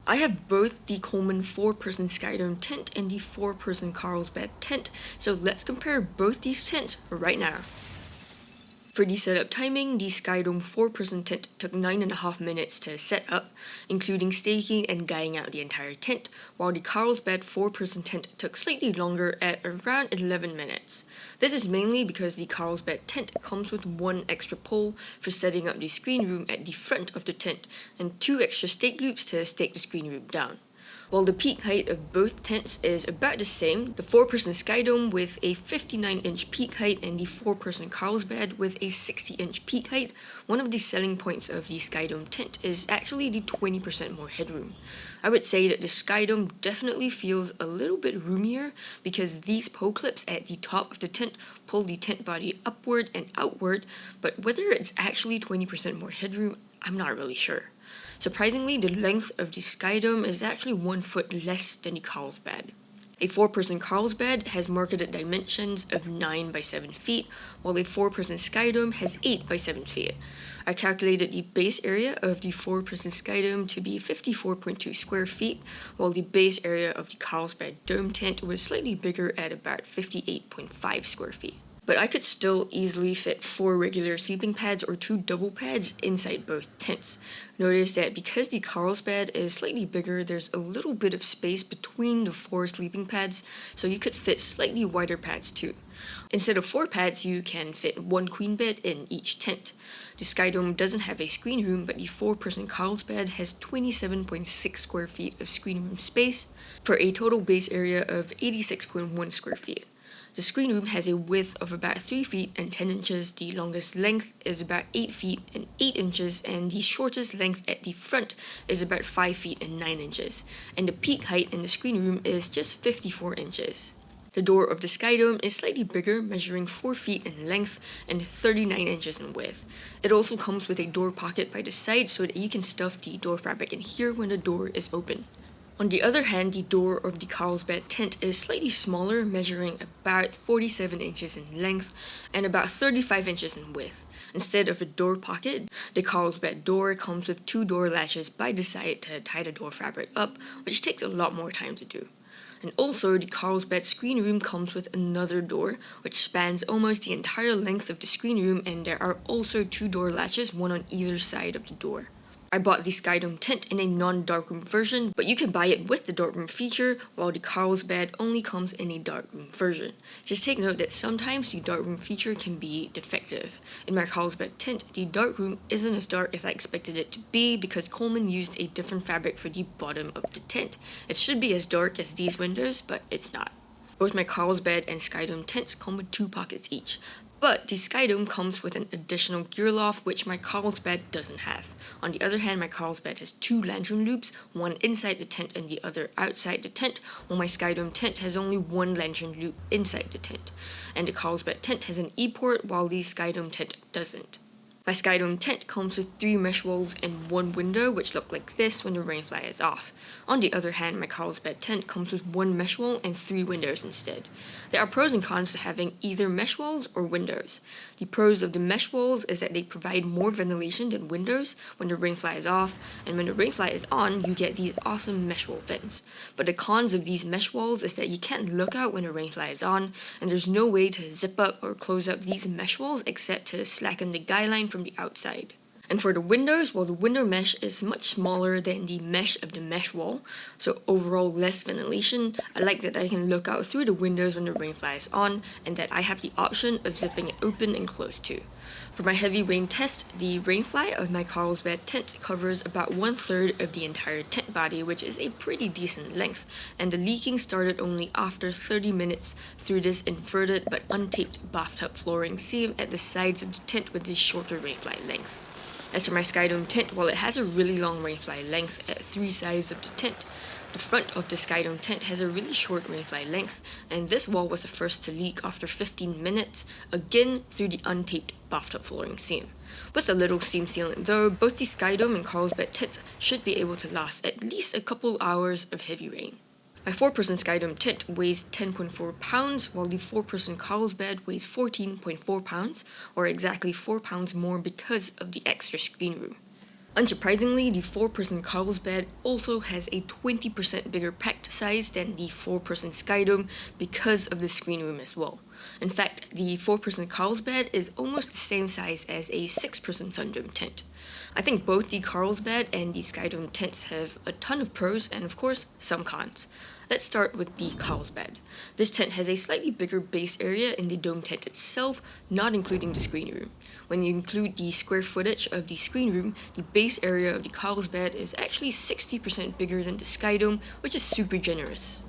I have both the Coleman 4-person Skydome tent and the 4-person Carlsbad tent, so let's compare both these tents right now. For the setup timing, the Skydome 4-person tent took 9.5 minutes to set up, including staking and guying out the entire tent, while the Carlsbad 4-person tent took slightly longer at around 11 minutes. This is mainly because the Carlsbad tent comes with one extra pole for setting up the screen room at the front of the tent, and 2 extra stake loops to stake the screen room down. While the peak height of both tents is about the same, the 4-person Skydome with a 59-inch peak height and the 4-person Carlsbad with a 60-inch peak height, one of the selling points of the Skydome tent is actually the 20% more headroom. I would say that the Skydome definitely feels a little bit roomier because these pole clips at the top of the tent pull the tent body upward and outward, but whether it's actually 20% more headroom, I'm not really sure. Surprisingly, the length of the Skydome is actually 1 foot less than the Carlsbad. A 4-person Carlsbad has marketed dimensions of 9 by 7 feet, while a 4-person Skydome has 8 by 7 feet. I calculated the base area of the 4-person Skydome to be 54.2 square feet, while the base area of the Carlsbad dome tent was slightly bigger at about 58.5 square feet. But I could still easily fit 4 regular sleeping pads or 2 double pads inside both tents. Notice that because the Carlsbad is slightly bigger, there's a little bit of space between the 4 sleeping pads, so you could fit slightly wider pads too. Instead of 4 pads, you can fit 1 queen bed in each tent. The Skydome doesn't have a screen room, but the 4-person Carlsbad has 27.6 square feet of screen room space for a total base area of 86.1 square feet. The screen room has a width of about 3 feet and 10 inches, the longest length is about 8 feet and 8 inches, and the shortest length at the front is about 5 feet and 9 inches, and the peak height in the screen room is just 54 inches. The door of the Skydome is slightly bigger, measuring 4 feet in length and 39 inches in width. It also comes with a door pocket by the side so that you can stuff the door fabric in here when the door is open. On the other hand, the door of the Carlsbad tent is slightly smaller, measuring about 47 inches in length and about 35 inches in width. Instead of a door pocket, the Carlsbad door comes with 2 door latches by the side to tie the door fabric up, which takes a lot more time to do. And also, the Carlsbad screen room comes with another door, which spans almost the entire length of the screen room, and there are also 2 door latches, one on either side of the door. I bought the Skydome tent in a non-darkroom version, but you can buy it with the darkroom feature, while the Carlsbad only comes in a darkroom version. Just take note that sometimes the darkroom feature can be defective. In my Carlsbad tent, the darkroom isn't as dark as I expected it to be because Coleman used a different fabric for the bottom of the tent. It should be as dark as these windows, but it's not. Both my Carlsbad and Skydome tents come with 2 pockets each. But the Skydome comes with an additional gear loft, which my Carlsbad doesn't have. On the other hand, my Carlsbad has 2 lantern loops, one inside the tent and the other outside the tent, while my Skydome tent has only 1 lantern loop inside the tent. And the Carlsbad tent has an E-port, while the Skydome tent doesn't. My Skydome tent comes with 3 mesh walls and 1 window, which look like this when the rainfly is off. On the other hand, my Carlsbad tent comes with 1 mesh wall and 3 windows instead. There are pros and cons to having either mesh walls or windows. The pros of the mesh walls is that they provide more ventilation than windows when the rainfly is off, and when the rainfly is on, you get these awesome mesh wall vents. But the cons of these mesh walls is that you can't look out when the rainfly is on, and there's no way to zip up or close up these mesh walls except to slacken the guy line from the outside. And for the windows, well, the window mesh is much smaller than the mesh of the mesh wall, so overall less ventilation. I like that I can look out through the windows when the rainfly is on, and that I have the option of zipping it open and closed too. For my heavy rain test, the rainfly of my Carlsbad tent covers about 1/3 of the entire tent body, which is a pretty decent length, and the leaking started only after 30 minutes through this inverted but untaped bathtub flooring seam at the sides of the tent with this shorter rainfly length. As for my Skydome tent, well, it has a really long rainfly length at 3 sides of the tent. The front of the Skydome tent has a really short rainfly length, and this wall was the first to leak after 15 minutes, again through the untaped bathtub flooring seam. With a little seam sealant though, both the Skydome and Carlsbad tents should be able to last at least a couple hours of heavy rain. My 4-person Skydome tent weighs 10.4 pounds, while the 4-person Carlsbad weighs 14.4 pounds, or exactly 4 pounds more because of the extra screen room. Unsurprisingly, the 4-person Carlsbad also has a 20% bigger packed size than the 4-person Skydome because of the screen room as well. In fact, the 4-person Carlsbad is almost the same size as a 6-person Sundome tent. I think both the Carlsbad and the Skydome tents have a ton of pros and of course some cons. Let's start with the Carlsbad. This tent has a slightly bigger base area in the dome tent itself, not including the screen room. When you include the square footage of the screen room, the base area of the Carlsbad is actually 60% bigger than the Skydome, which is super generous.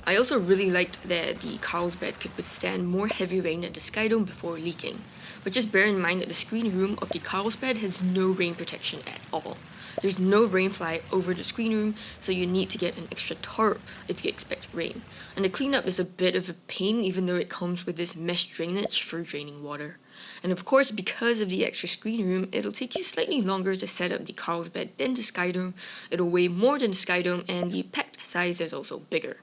I also really liked that the Carlsbad could withstand more heavy rain than the Skydome before leaking. But just bear in mind that the screen room of the Carlsbad has no rain protection at all. There's no rainfly over the screen room, so you need to get an extra tarp if you expect rain. And the cleanup is a bit of a pain even though it comes with this mesh drainage for draining water. And of course, because of the extra screen room, it'll take you slightly longer to set up the Carlsbad than the Skydome, it'll weigh more than the Skydome, and the packed size is also bigger.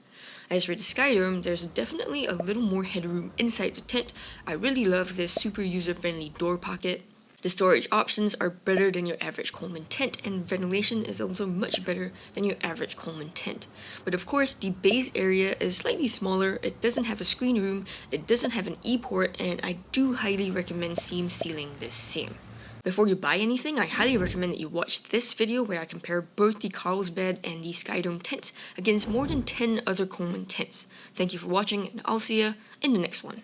As for the Skydome, there's definitely a little more headroom inside the tent. I really love this super user-friendly door pocket. The storage options are better than your average Coleman tent, and ventilation is also much better than your average Coleman tent. But of course, the base area is slightly smaller, it doesn't have a screen room, it doesn't have an E-port, and I do highly recommend seam sealing this seam. Before you buy anything, I highly recommend that you watch this video where I compare both the Carlsbad and the Skydome tents against more than 10 other Coleman tents. Thank you for watching, and I'll see you in the next one.